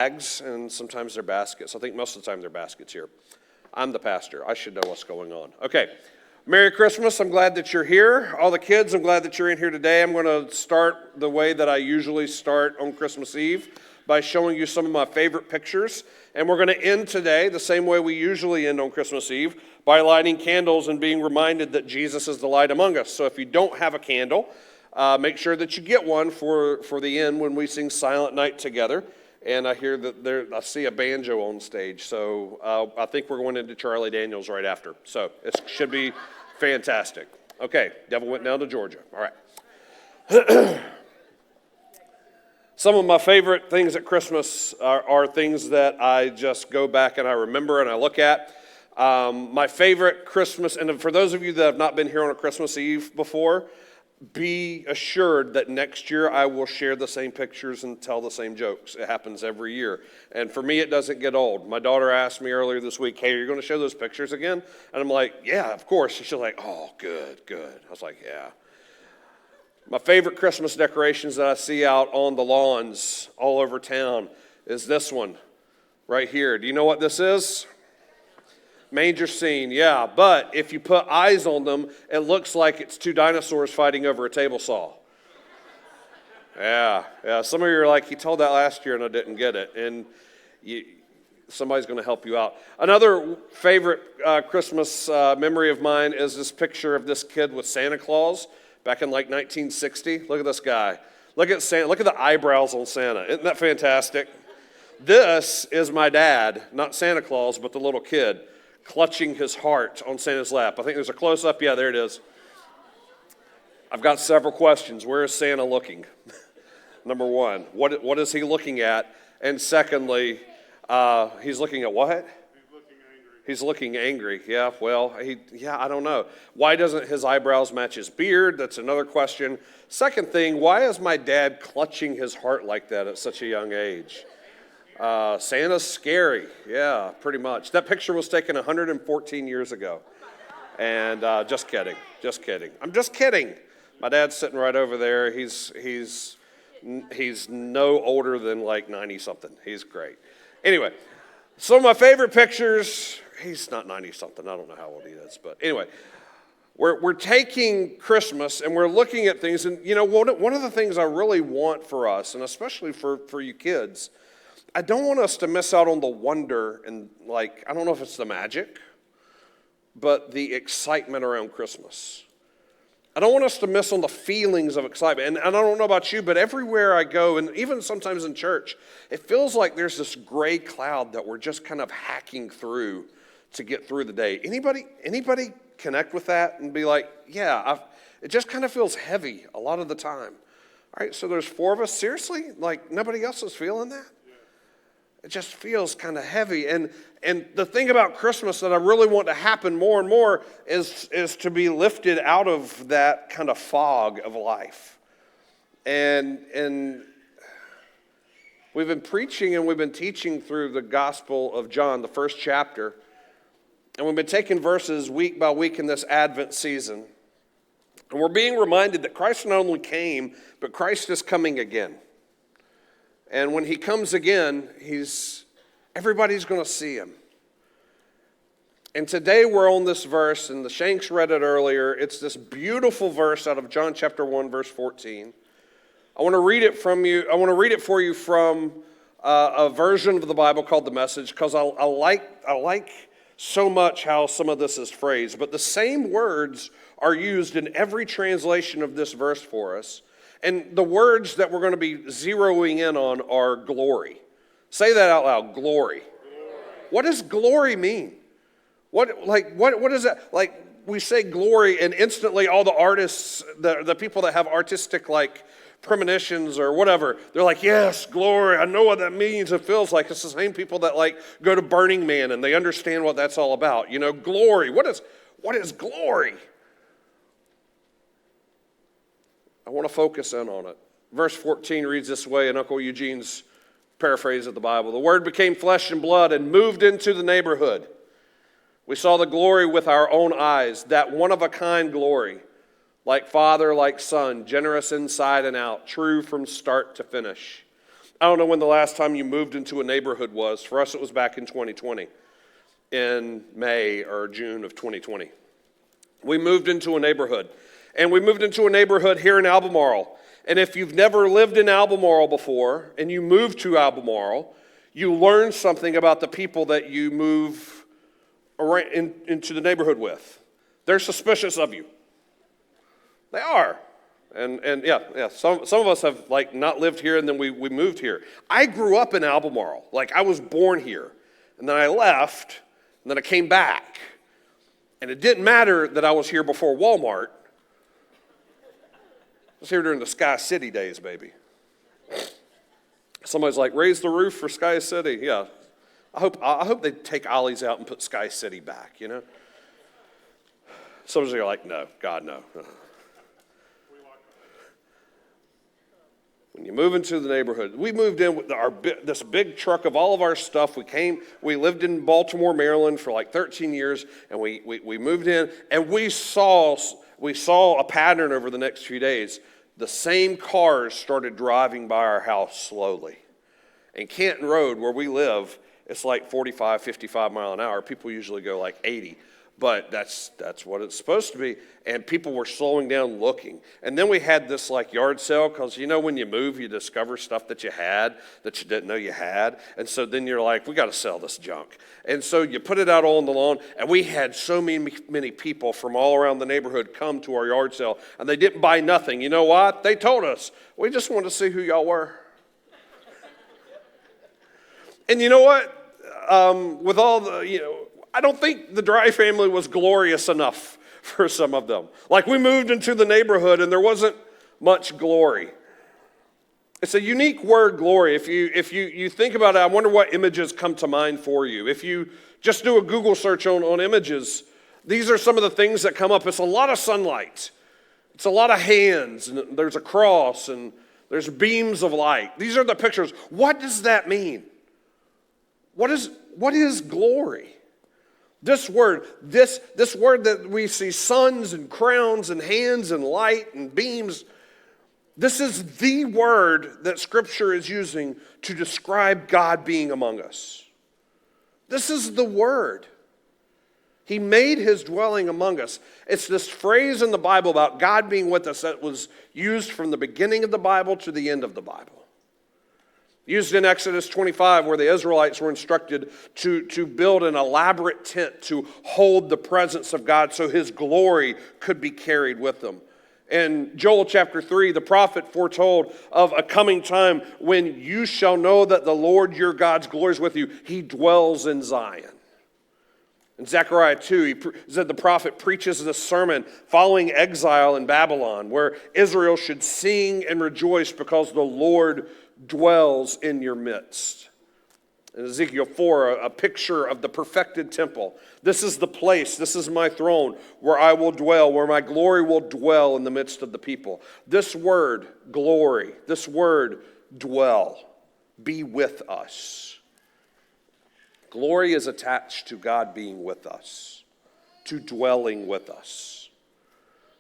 bags, and sometimes they're baskets. I think most of the time they're baskets here. I'm the pastor. I should know what's going on. Okay. Merry Christmas. I'm glad that you're here. All the kids, I'm glad that you're in here today. I'm going to start the way that I usually start on Christmas Eve by showing you some of my favorite pictures. And we're going to end today the same way we usually end on Christmas Eve, by lighting candles and being reminded that Jesus is the light among us. So if you don't have a candle, make sure that you get one for the end when we sing Silent Night together. And I hear that I see a banjo on stage, so I think we're going into Charlie Daniels right after. So it should be fantastic. Okay, devil went down to Georgia. All right. Some of my favorite things at Christmas are things that I just go back and I remember and I look at. My favorite Christmas, and for those of you that have not been here on a Christmas Eve before, be assured that next year I will share the same pictures and tell the same jokes. It happens every year. And for me, it doesn't get old. My daughter asked me earlier this week, hey, are you going to show those pictures again? And I'm like, yeah, of course. And she's like, oh, good. I was like, yeah. My favorite Christmas decorations that I see out on the lawns all over town is this one right here. Do you know what this is? Manger scene, yeah, but if you put eyes on them, it looks like it's two dinosaurs fighting over a table saw. Yeah, some of you are like, he told that last year and I didn't get it, and somebody's going to help you out. Another favorite Christmas memory of mine is this picture of this kid with Santa Claus back in like 1960. Look at this guy. Look at Santa. Look at the eyebrows on Santa. Isn't that fantastic? This is my dad, not Santa Claus, but the little kid, clutching his heart on Santa's lap. I think there's a close-up. Yeah, there it is. I've got several questions. Where is Santa looking? Number one, what is he looking at? And secondly, he's looking at what? He's looking angry. Yeah, well, I don't know. Why doesn't his eyebrows match his beard? That's another question. Second thing, why is my dad clutching his heart like that at such a young age? Santa's scary. Yeah, pretty much. That picture was taken 114 years ago. And just kidding. I'm just kidding. My dad's sitting right over there. He's no older than like 90-something. He's great. Anyway, some of my favorite pictures, he's not 90-something. I don't know how old he is. But anyway, we're taking Christmas and we're looking at things. And, you know, one of the things I really want for us, and especially for you kids, I don't want us to miss out on the wonder and, like, I don't know if it's the magic, but the excitement around Christmas. I don't want us to miss on the feelings of excitement. And I don't know about you, but everywhere I go, and even sometimes in church, it feels like there's this gray cloud that we're just kind of hacking through to get through the day. Anybody connect with that and be like, yeah, it just kind of feels heavy a lot of the time. All right, so there's four of us. Seriously? Like, nobody else is feeling that? It just feels kind of heavy. And the thing about Christmas that I really want to happen more and more is to be lifted out of that kind of fog of life. And we've been preaching and we've been teaching through the Gospel of John, the first chapter. And we've been taking verses week by week in this Advent season. And we're being reminded that Christ not only came, but Christ is coming again. And when he comes again, everybody's going to see him. And today we're on this verse, and the Shanks read it earlier. It's this beautiful verse out of John chapter 1, verse 14. I want to read it for you from a version of the Bible called The Message, because I like so much how some of this is phrased. But the same words are used in every translation of this verse for us. And the words that we're going to be zeroing in on are glory. Say that out loud, glory. What does glory mean? What is that? Like, we say glory and instantly all the artists, the people that have artistic like premonitions or whatever, they're like, yes, glory, I know what that means. It feels like it's the same people that like go to Burning Man and they understand what that's all about. You know, glory. What is glory? I want to focus in on it. Verse 14 reads this way in Uncle Eugene's paraphrase of the Bible. The Word became flesh and blood and moved into the neighborhood. We saw the glory with our own eyes, that one-of-a-kind glory, like Father, like Son, generous inside and out, true from start to finish. I don't know when the last time you moved into a neighborhood was. For us, it was back in 2020, in May or June of 2020. We moved into a neighborhood, and we moved into a neighborhood here in Albemarle. And if you've never lived in Albemarle before, and you move to Albemarle, you learn something about the people that you move into the neighborhood with. They're suspicious of you. They are. And yeah. Some of us have not lived here, and then we moved here. I grew up in Albemarle. I was born here. And then I left, and then I came back. And it didn't matter that I was here before Walmart. I was here during the Sky City days, baby. Somebody's like, raise the roof for Sky City. Yeah. I hope they take Ollie's out and put Sky City back, Some of you are like, no, God, no. When you move into the neighborhood, we moved in with this big truck of all of our stuff. We lived in Baltimore, Maryland for 13 years, and we moved in, and we saw a pattern over the next few days. The same cars started driving by our house slowly. In Canton Road, where we live, it's 45, 55 mile an hour. People usually go 80. But that's what it's supposed to be. And people were slowing down looking. And then we had this yard sale, because when you move, you discover stuff that you had that you didn't know you had. And so then you're like, we got to sell this junk. And so you put it out on the lawn, and we had so many people from all around the neighborhood come to our yard sale, and they didn't buy nothing. You know what? They told us, we just wanted to see who y'all were. And you know what? With all the, I don't think the Drye family was glorious enough for some of them. We moved into the neighborhood and there wasn't much glory. It's a unique word, glory. If you think about it, I wonder what images come to mind for you. If you just do a Google search on images, these are some of the things that come up. It's a lot of sunlight. It's a lot of hands, and there's a cross, and there's beams of light. These are the pictures. What does that mean? What is glory? This word that we see suns and crowns and hands and light and beams, this is the word that Scripture is using to describe God being among us. This is the word. He made his dwelling among us. It's this phrase in the Bible about God being with us that was used from the beginning of the Bible to the end of the Bible. Used in Exodus 25, where the Israelites were instructed to build an elaborate tent to hold the presence of God so his glory could be carried with them. In Joel chapter 3, the prophet foretold of a coming time when you shall know that the Lord your God's glory is with you. He dwells in Zion. In Zechariah 2, he said the prophet preaches this sermon following exile in Babylon, where Israel should sing and rejoice because the Lord dwells in your midst. In Ezekiel 4, a picture of the perfected temple. This is the place, this is my throne, where I will dwell, where my glory will dwell in the midst of the people. This word, glory, this word, dwell, be with us. Glory is attached to God being with us, to dwelling with us.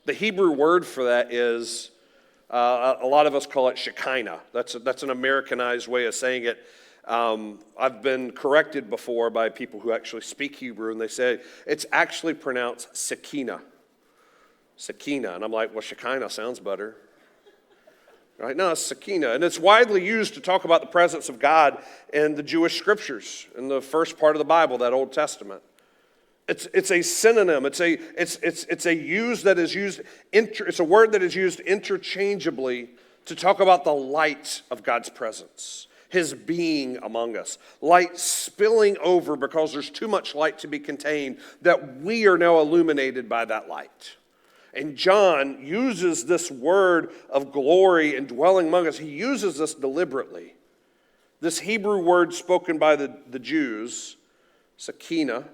The Hebrew word for that is, a lot of us call it Shekinah. That's an Americanized way of saying it. I've been corrected before by people who actually speak Hebrew, and they say it's actually pronounced Sakina. Sakina. And I'm like, well, Shekinah sounds better. Right? No, it's Sakina. And it's widely used to talk about the presence of God in the Jewish scriptures, in the first part of the Bible, that Old Testament. It's a synonym. It's a word that is used interchangeably to talk about the light of God's presence, his being among us. Light spilling over because there's too much light to be contained, that we are now illuminated by that light. And John uses this word of glory and dwelling among us. He uses this deliberately. This Hebrew word spoken by the Jews, Sakina.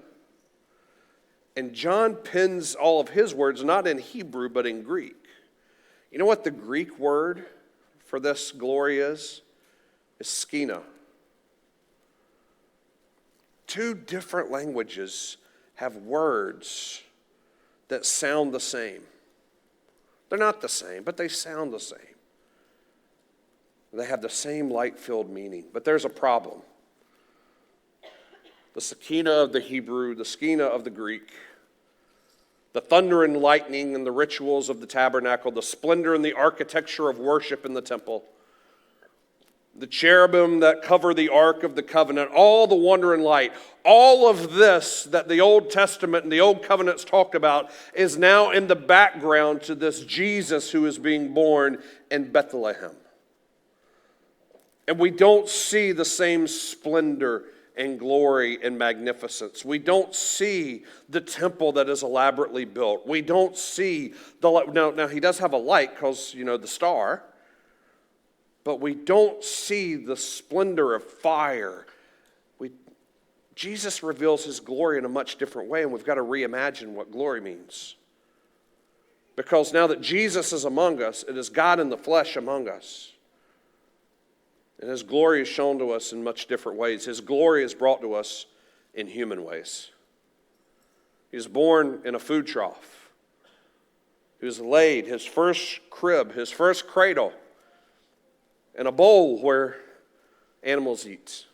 And John pens all of his words not in Hebrew but in Greek. You know what the Greek word for this glory is? It's skina. Two different languages have words that sound the same. They're not the same, but they sound the same. They have the same light-filled meaning, but there's a problem. The Shekinah of the Hebrew, the Shekinah of the Greek, the thunder and lightning and the rituals of the tabernacle, the splendor and the architecture of worship in the temple, the cherubim that cover the Ark of the Covenant, all the wonder and light, all of this that the Old Testament and the Old Covenants talked about is now in the background to this Jesus who is being born in Bethlehem. And we don't see the same splendor and glory and magnificence. We don't see the temple that is elaborately built. We don't see the light. Now he does have a light because, the star. But we don't see the splendor of fire. Jesus reveals his glory in a much different way, and we've got to reimagine what glory means. Because now that Jesus is among us, it is God in the flesh among us. And his glory is shown to us in much different ways. His glory is brought to us in human ways. He was born in a food trough. He was laid, his first crib, his first cradle, in a bowl where animals eat.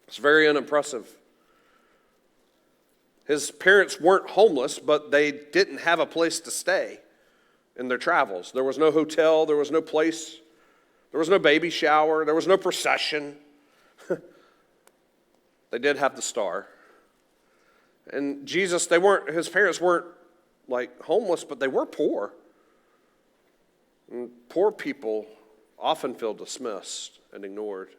It's very unimpressive. His parents weren't homeless, but they didn't have a place to stay in their travels. There was no hotel, there was no place. There was no baby shower. There was no procession. They did have the star. And Jesus, his parents weren't like homeless, but they were poor. And poor people often feel dismissed and ignored.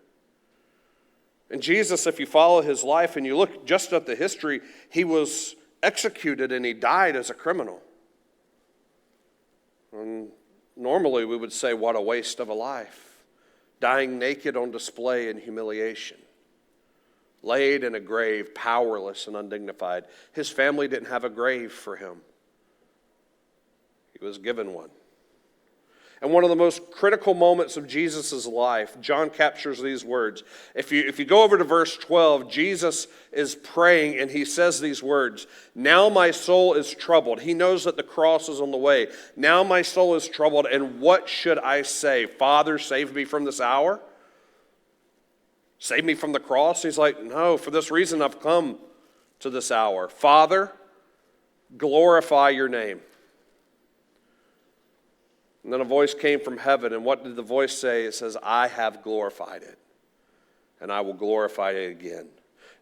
And Jesus, if you follow his life and you look just at the history, he was executed and he died as a criminal. And normally we would say, what a waste of a life. Dying naked on display in humiliation. Laid in a grave, powerless and undignified. His family didn't have a grave for him. He was given one. And one of the most critical moments of Jesus' life, John captures these words. If you go over to verse 12, Jesus is praying and he says these words, "Now my soul is troubled." He knows that the cross is on the way. "Now my soul is troubled, and what should I say? Father, save me from this hour?" Save me from the cross? He's like, no, for this reason I've come to this hour. Father, glorify your name. And then a voice came from heaven, and what did the voice say? It says, I have glorified it, and I will glorify it again.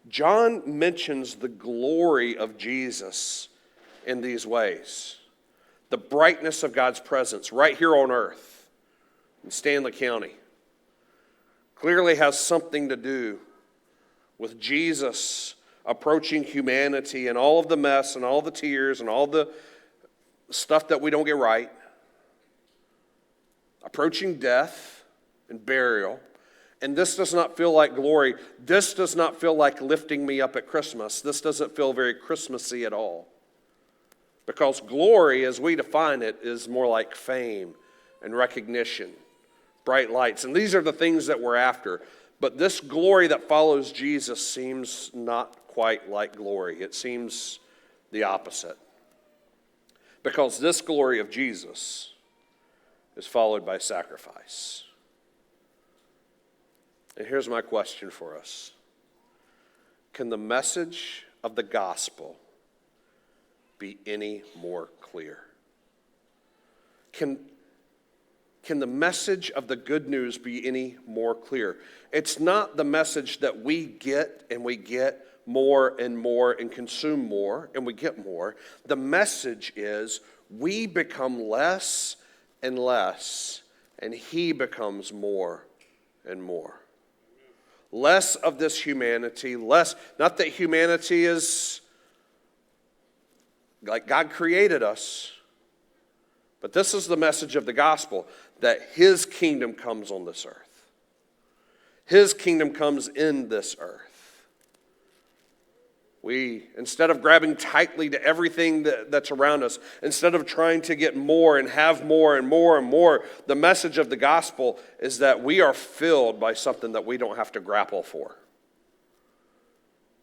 John mentions the glory of Jesus in these ways. The brightness of God's presence right here on earth in Stanley County clearly has something to do with Jesus approaching humanity and all of the mess and all the tears and all the stuff that we don't get right. Approaching death and burial. And this does not feel like glory. This does not feel like lifting me up at Christmas. This doesn't feel very Christmassy at all. Because glory, as we define it, is more like fame and recognition, bright lights. And these are the things that we're after. But this glory that follows Jesus seems not quite like glory. It seems the opposite. Because this glory of Jesus is followed by sacrifice. And here's my question for us. Can the message of the gospel be any more clear? Can the message of the good news be any more clear? It's not the message that we get and we get more and more and consume more and we get more. The message is we become less and less, and he becomes more and more. Less of this humanity, less, not that humanity is like God created us, but this is the message of the gospel, that his kingdom comes on this earth. His kingdom comes in this earth. We, instead of grabbing tightly to everything that's around us, instead of trying to get more and have more and more and more, the message of the gospel is that we are filled by something that we don't have to grapple for.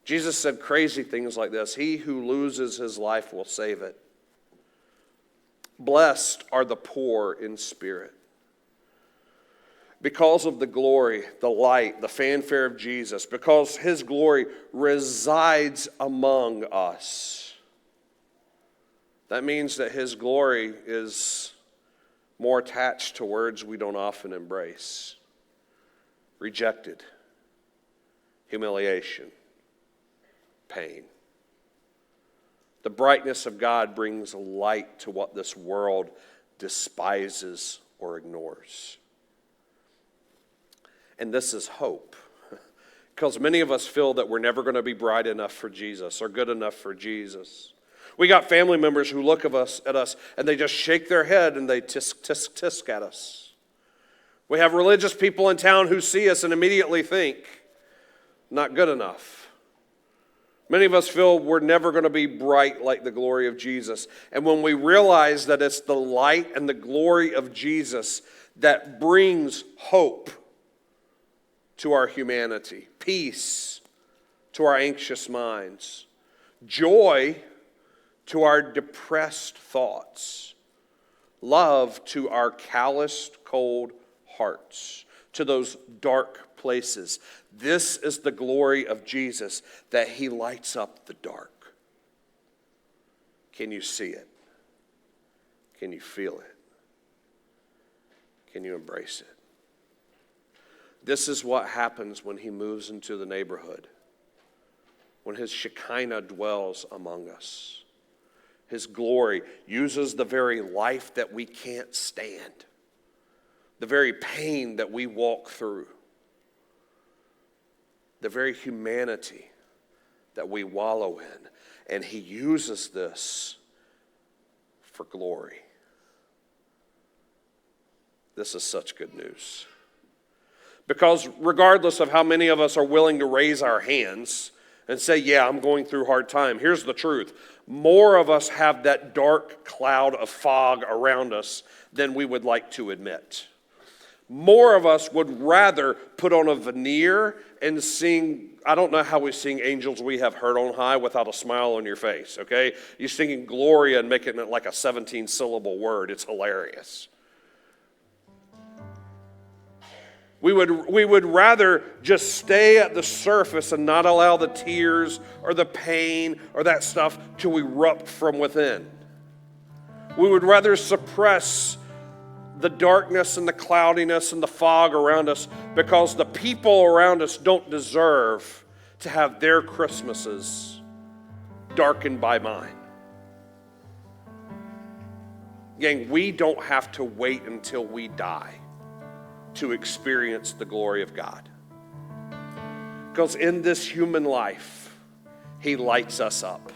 Jesus said crazy things like this: he who loses his life will save it. Blessed are the poor in spirit. because of the glory, the light, the fanfare of Jesus, because his glory resides among us. That means that his glory is more attached to words we don't often embrace. Rejected, humiliation, pain. The brightness of God brings light to what this world despises or ignores. And this is hope. Because many of us feel that we're never going to be bright enough for Jesus or good enough for Jesus. We got family members who look at us and they just shake their head and they tisk, tisk, tisk at us. We have religious people in town who see us and immediately think, not good enough. Many of us feel we're never going to be bright like the glory of Jesus. And when we realize that it's the light and the glory of Jesus that brings hope to our humanity, peace to our anxious minds, joy to our depressed thoughts, love to our calloused, cold hearts, to those dark places. This is the glory of Jesus, that he lights up the dark. Can you see it? Can you feel it? Can you embrace it? This is what happens when he moves into the neighborhood, when his Shekinah dwells among us. His glory uses the very life that we can't stand, the very pain that we walk through, the very humanity that we wallow in, and he uses this for glory. This is such good news. Because regardless of how many of us are willing to raise our hands and say, yeah, I'm going through a hard time, here's the truth. More of us have that dark cloud of fog around us than we would like to admit. More of us would rather put on a veneer and sing, I don't know how we sing Angels We Have Heard on High without a smile on your face, okay? You're singing Gloria and making it like a 17-syllable word. It's hilarious. We would rather just stay at the surface and not allow the tears or the pain or that stuff to erupt from within. We would rather suppress the darkness and the cloudiness and the fog around us because the people around us don't deserve to have their Christmases darkened by mine. Gang, we don't have to wait until we die to experience the glory of God. Because in this human life, he lights us up.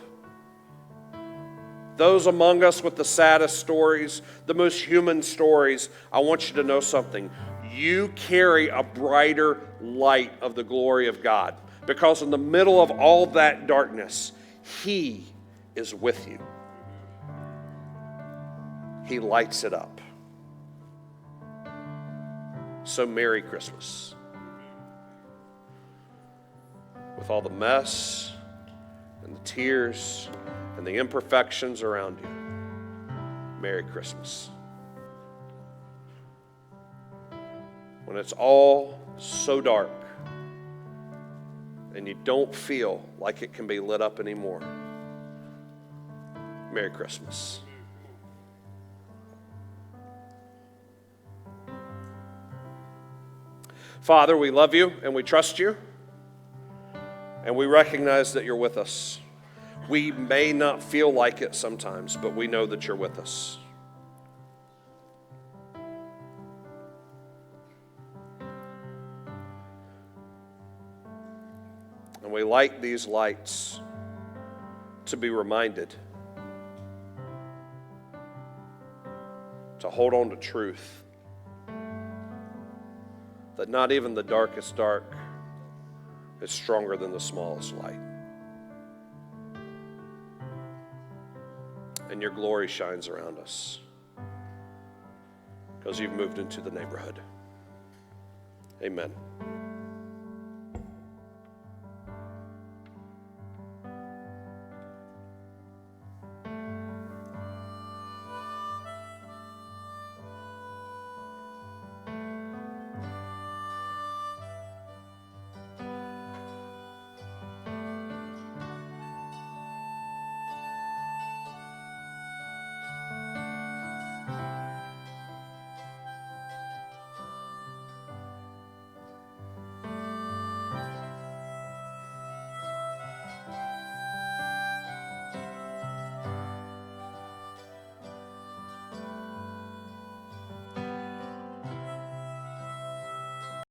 Those among us with the saddest stories, the most human stories, I want you to know something. You carry a brighter light of the glory of God. Because in the middle of all that darkness, he is with you. He lights it up. So Merry Christmas. With all the mess and the tears and the imperfections around you, Merry Christmas. When it's all so dark and you don't feel like it can be lit up anymore, Merry Christmas. Father, we love you and we trust you, and we recognize that you're with us. We may not feel like it sometimes, but we know that you're with us. And we light these lights to be reminded to hold on to truth. That not even the darkest dark is stronger than the smallest light. And your glory shines around us because you've moved into the neighborhood. Amen.